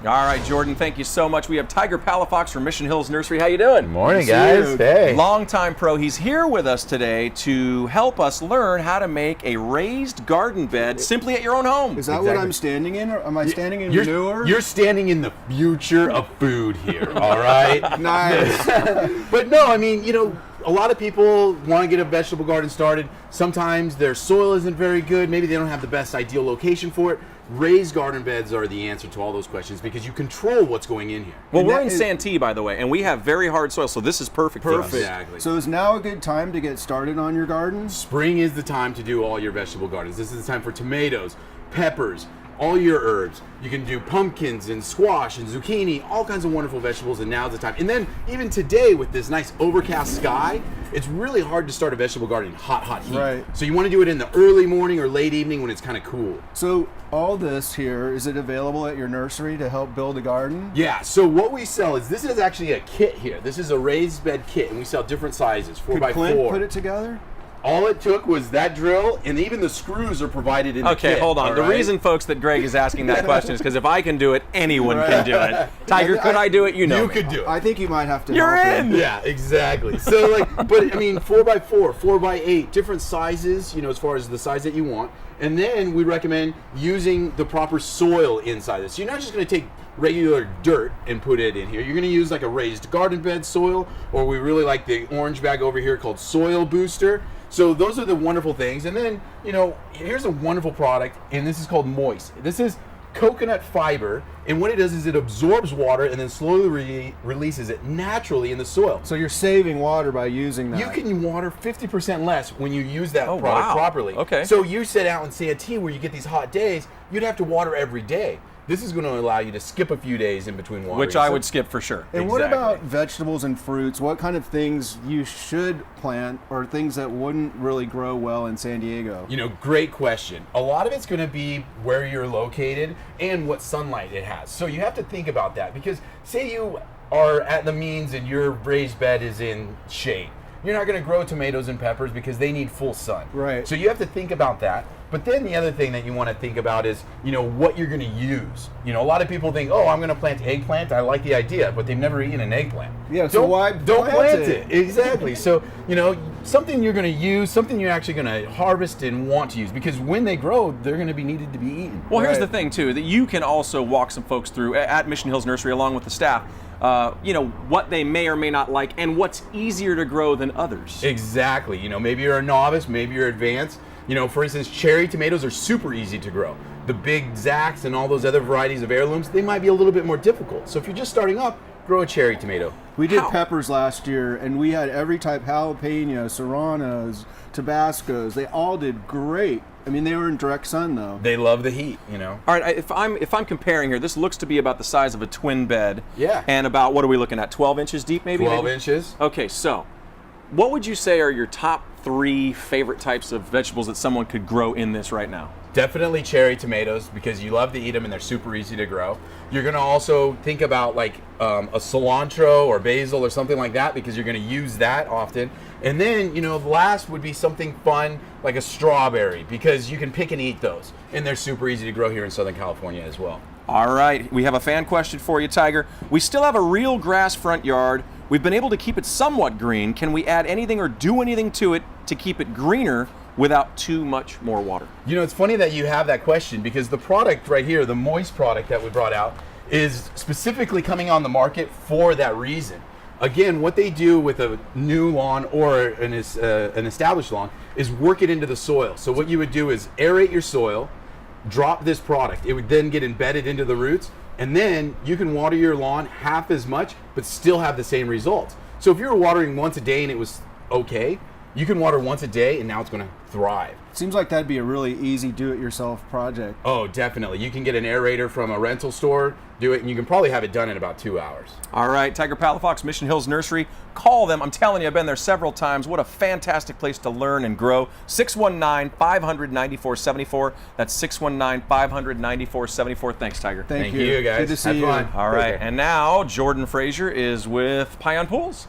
All right, Jordan, thank you so much. We have Tiger Palafox from Mission Hills Nursery. How you doing? Morning, guys. Hey. Longtime pro. He's here with us today to help us learn how to make a raised garden bed simply at your own home. Is that what I'm standing in, or am I standing in manure? You're standing in the future of food here, all right? Nice. But no, I mean, a lot of people want to get a vegetable garden started. Sometimes their soil isn't very good. Maybe they don't have the best ideal location for it. Raised garden beds are the answer to all those questions because you control what's going in here. Well, we're in Santee, by the way, and we have very hard soil, so this is perfect for us. Exactly. So is now a good time to get started on your garden? Spring is the time to do all your vegetable gardens. This is the time for tomatoes, peppers, all your herbs. You can do pumpkins and squash and zucchini, all kinds of wonderful vegetables, and now's the time. And then even today with this nice overcast sky, it's really hard to start a vegetable garden in hot heat. Right. So you want to do it in the early morning or late evening when it's kind of cool. So all this here, is it available at your nursery to help build a garden? Yeah, so what we sell is, this is actually a kit here. This is a raised bed kit, and we sell different sizes, 4x4. Could Clint put it together? All it took was that drill, and even the screws are provided in the kit. Okay, hold on. The reason, folks, that Greg is asking that question is because if I can do it, anyone can do it. Tiger, could I do it? You know You me. could do it. I think you might have to You're help in! him. Yeah, exactly. So but I mean, 4x4, 4x8, different sizes, as far as the size that you want. And then we recommend using the proper soil inside this. So you're not just going to take regular dirt and put it in here. You're going to use like a raised garden bed soil, or we really like the orange bag over here called Soil Booster. So those are the wonderful things. And then, here's a wonderful product, and this is called Moist. This is coconut fiber, and what it does is it absorbs water and then slowly releases it naturally in the soil. So you're saving water by using that. You can water 50% less when you use that product wow. properly. Okay. So you sit out in Santee where you get these hot days, you'd have to water every day. This is going to allow you to skip a few days in between watering. Which I would skip for sure. And what about vegetables and fruits? What kind of things you should plant, or things that wouldn't really grow well in San Diego? Great question. A lot of it's going to be where you're located and what sunlight it has. So you have to think about that, because say you are at the means and your raised bed is in shade. You're not going to grow tomatoes and peppers because they need full sun. Right. So you have to think about that. But then the other thing that you want to think about is, what you're going to use. A lot of people think, I'm going to plant eggplant. I like the idea, but they've never eaten an eggplant. Yeah, so why don't plant it? Exactly. So, something you're going to use, something you're actually going to harvest and want to use, because when they grow, they're going to be needed to be eaten. Well, here's the thing, too, that you can also walk some folks through at Mission Hills Nursery along with the staff. What they may or may not like and what's easier to grow than others. Exactly. Maybe you're a novice, maybe you're advanced. For instance, cherry tomatoes are super easy to grow. The big Zacks and all those other varieties of heirlooms, they might be a little bit more difficult. So if you're just starting up, grow a cherry tomato. We did peppers last year, and we had every type: jalapeno, serranos, Tabascos. They all did great. I mean, they were in direct sun, though. They love the heat, All right, if I'm comparing here, this looks to be about the size of a twin bed. Yeah. And about, what are we looking at, 12 inches deep, maybe? 12 inches. Okay, so what would you say are your top 3 favorite types of vegetables that someone could grow in this right now? Definitely cherry tomatoes, because you love to eat them and they're super easy to grow. You're going to also think about like a cilantro or basil or something like that, because you're going to use that often. And then, the last would be something fun like a strawberry, because you can pick and eat those. And they're super easy to grow here in Southern California as well. All right, we have a fan question for you, Tiger. We still have a real grass front yard. We've been able to keep it somewhat green. Can we add anything or do anything to it to keep it greener without too much more water? It's funny that you have that question, because the product right here, the Moist product that we brought out, is specifically coming on the market for that reason. Again, what they do with a new lawn or an established lawn is work it into the soil. So what you would do is aerate your soil, drop this product. It would then get embedded into the roots, and then you can water your lawn half as much, but still have the same results. So if you were watering once a day and it was okay, you can water once a day and now it's going to thrive. Seems like that'd be a really easy do-it-yourself project. Oh, definitely. You can get an aerator from a rental store, do it, and you can probably have it done in about 2 hours. All right, Tiger Palafox, Mission Hills Nursery. Call them. I'm telling you, I've been there several times. What a fantastic place to learn and grow. 619-500-9474. That's 619-500-9474. Thanks, Tiger. Thank you, guys. Good to see Have you. fun. All right, and now Jordan Frazier is with Pion Pools.